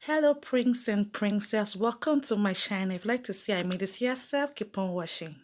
Hello, prince and princess. Welcome to my channel. If you'd like to see I made this yourself, keep on watching.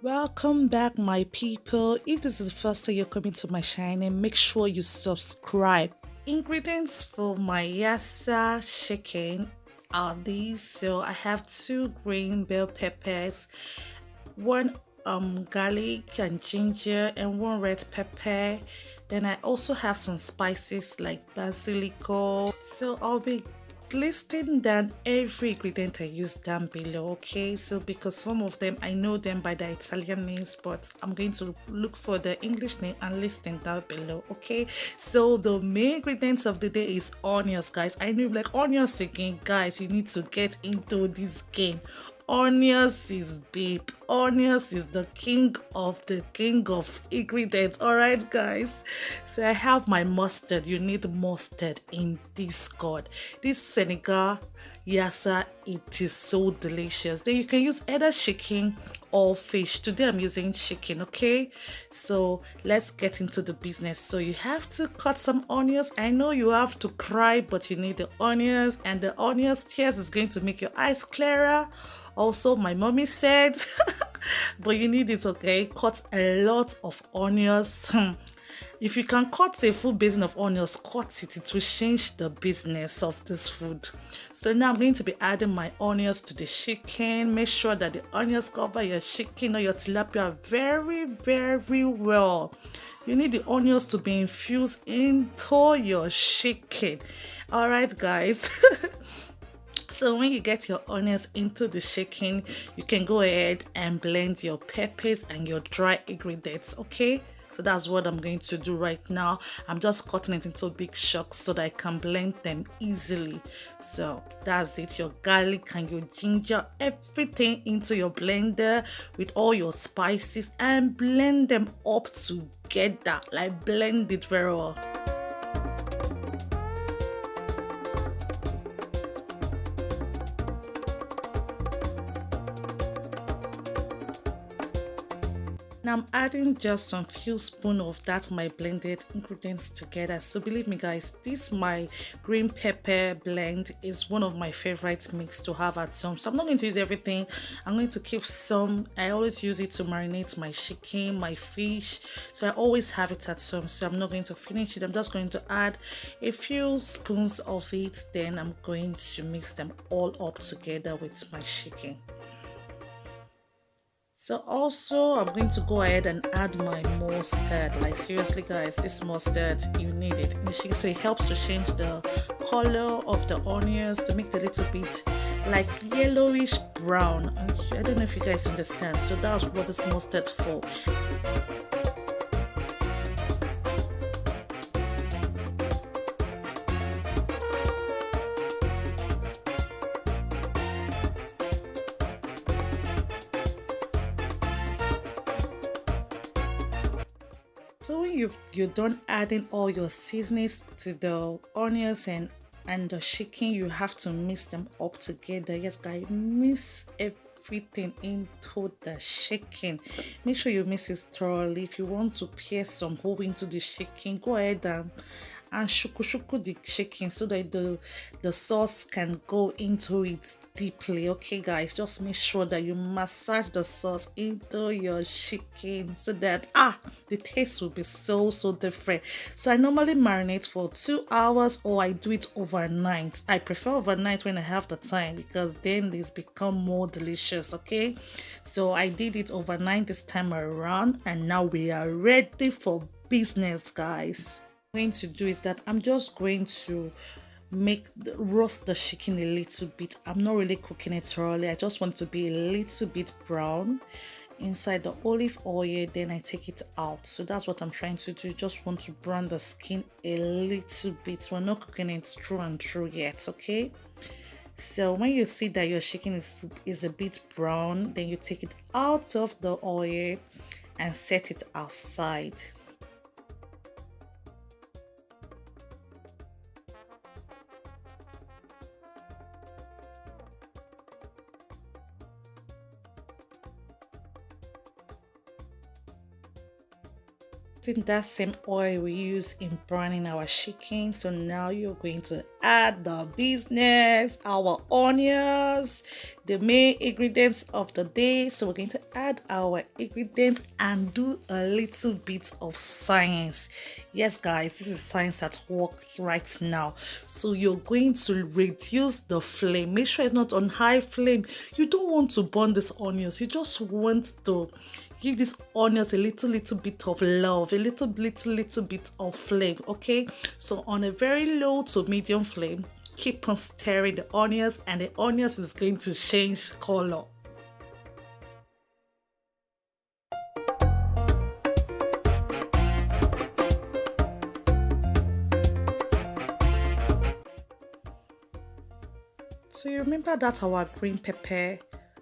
Welcome back, my people. If this is the first time you're coming to my channel, make sure you subscribe. Ingredients for my yassa chicken are these. So I have two green bell peppers, one garlic and ginger, and one red pepper. Then I also have some spices like basilico. So I'll be listing down every ingredient I use down below. Okay, so because some of them I know them by the Italian names, but I'm going to look for the English name and list them down below. Okay, so the main ingredients of the day is onions, guys. I know, like, onions again, guys. You need to get into this game. Onions is babe. Onions is the king of ingredients. All right, guys. So I have my mustard. You need mustard in this god. This Senegal yassa, it is so delicious. Then you can use either chicken or fish. Today I'm using chicken. Okay, so let's get into the business. So you have to cut some onions. I know you have to cry, but you need the onions, and the onions tears is going to make your eyes clearer. Also, my mommy said, but you need it. Okay, cut a lot of onions. If you can cut a full basin of onions, cut it. It will change the business of this food. So now I'm going to be adding my onions to the chicken. Make sure that the onions cover your chicken or your tilapia very well. You need the onions to be infused into your chicken. All right, guys. So when you get your onions into the chicken, you can go ahead and blend your peppers and your dry ingredients. Okay, so that's what I'm going to do right now. I'm just cutting it into big chunks so that I can blend them easily. So that's it. Your garlic and your ginger, everything into your blender with all your spices, and blend them up together. Like, blend it very well. Now I'm adding just some few spoon of that my blended ingredients together. So believe me, guys, this my green pepper blend is one of my favorite mix to have at home. So I'm not going to use everything. I'm going to keep some. I always use it to marinate my chicken, my fish. So I always have it at home. So I'm not going to finish it. I'm just going to add a few spoons of it. Then I'm going to mix them all up together with my chicken. So also I'm going to go ahead and add my mustard. Like, seriously, guys, this mustard, you need it in the chicken. So it helps to change the color of the onions, to make it a little bit like yellowish brown. I don't know if you guys understand. So that's what this mustard for. So when you're done adding all your seasonings to the onions and the chicken, you have to mix them up together. Yes, guys, mix everything into the chicken. Make sure you mix it thoroughly. If you want to pierce some hole into the chicken, go ahead and shuku the chicken so that the sauce can go into it deeply. Okay, guys, just make sure that you massage the sauce into your chicken so that the taste will be so different. So I normally marinate for 2 hours, or I do it overnight. I prefer overnight when I have the time, because then it's become more delicious. Okay, so I did it overnight this time around, and now we are ready for business, guys. Going to do is that I'm just going to roast the chicken a little bit. I'm not really cooking it thoroughly. I just want to be a little bit brown inside the olive oil. Then I take it out. So that's what I'm trying to do. Just want to brown the skin a little bit. We're not cooking it through and through yet. Okay, so when you see that your chicken is a bit brown, then you take it out of the oil and set it outside. using that same oil we use in browning our chicken. So now you're going to add the business, our onions, the main ingredients of the day. So we're going to add our ingredients and do a little bit of science. Yes guys, this is science at work right now. So you're going to reduce the flame. Make sure it's not on high flame. You don't want to burn these onions. You just want to give these onions a little bit of love, a little bit of flame. Okay, so on a very low to medium flame, keep on stirring the onions, and the onions is going to change color. So you remember that our green pepper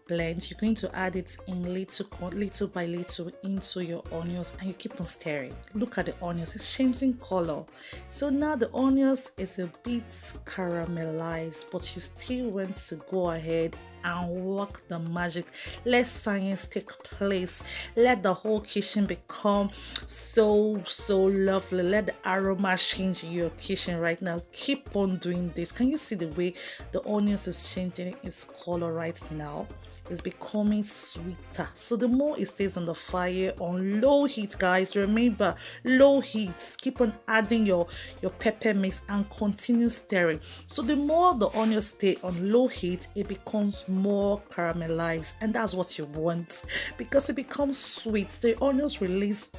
blend, you're going to add it in little by little into your onions, and you keep on stirring. Look at the onions, it's changing color. So now the onions is a bit caramelized, but you still want to go ahead and work the magic. Let science take place. Let the whole kitchen become so lovely. Let the aroma change in your kitchen right now. Keep on doing this. Can you see the way the onions is changing its color right now? It's becoming sweeter. So the more it stays on the fire on low heat, guys, remember, low heat. Keep on adding your pepper mix and continue stirring. So the more the onions stay on low heat, it becomes more caramelized, and that's what you want, because it becomes sweet. The onions release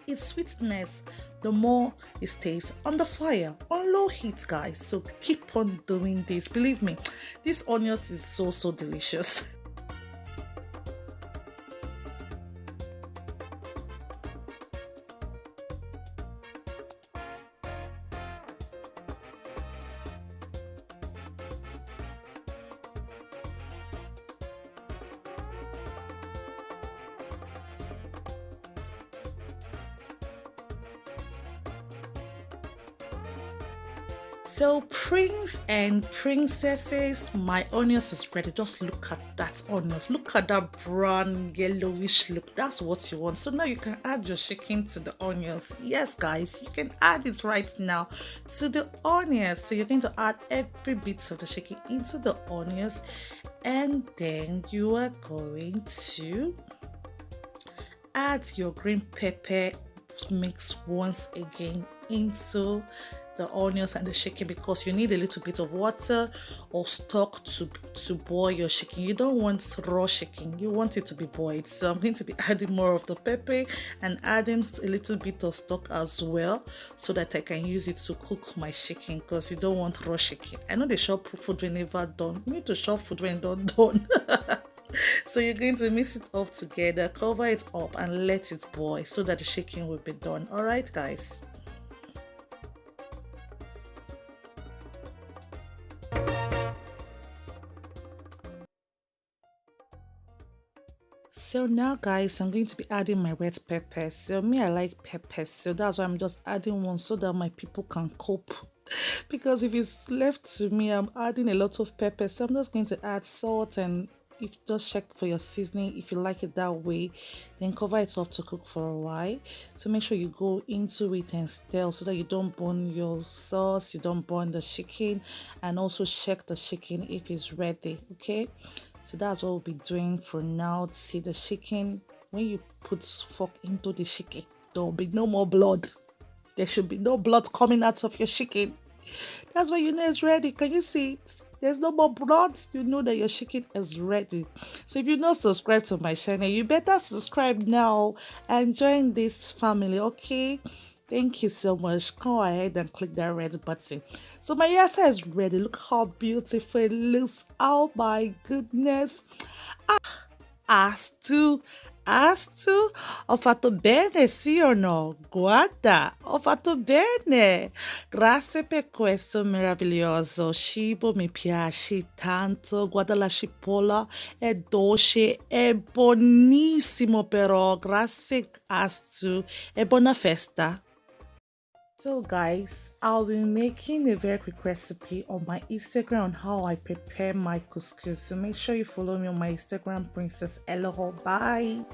its sweetness the more it stays on the fire on low heat, guys. So keep on doing this. Believe me, this onions is so delicious. So prince and princesses, my onions is ready. Just look at that onions. Look at that brown yellowish look. That's what you want. So now you can add your chicken to the onions. Yes guys, you can add it right now to the onions. So you're going to add every bit of the chicken into the onions, and then you are going to add your green pepper mix once again into the onions and the chicken, because you need a little bit of water or stock to boil your chicken. You don't want raw chicken, you want it to be boiled. So I'm going to be adding more of the pepper and adding a little bit of stock as well, so that I can use it to cook my chicken, because you don't want raw chicken. I know they shop food when never done. You need to shop food when done. So you're going to mix it up together, cover it up and let it boil so that the chicken will be done. All right guys. So now guys, I'm going to be adding my red pepper. So me, I like peppers, so that's why I'm just adding one so that my people can cope. Because if it's left to me, I'm adding a lot of pepper. So I'm just going to add salt, and if just check for your seasoning. If you like it that way, then cover it up to cook for a while. So make sure you go into it and stir so that you don't burn your sauce, you don't burn the chicken, and also check the chicken if it's ready. Okay, so that's what we'll be doing for now. See the chicken, when you put fork into the chicken, there will be no more blood. There should be no blood coming out of your chicken. That's why you know it's ready. Can you see it? There's no more blood. You know that your chicken is ready. So if you're not subscribed to my channel, you better subscribe now and join this family, okay? Thank you so much. Go ahead and click that red button. So my yassa is ready. Look how beautiful it looks. Oh my goodness. As to, ho fatto bene, sì o no? Guarda, ho fatto bene. Grazie per questo meraviglioso cibo, mi piace tanto. Guarda la cipolla, è dolce, è buonissimo però. Grazie Astu e buona festa. So guys, I'll be making a very quick recipe on my Instagram on how I prepare my couscous. So make sure you follow me on my Instagram, Princess Eloho. Bye.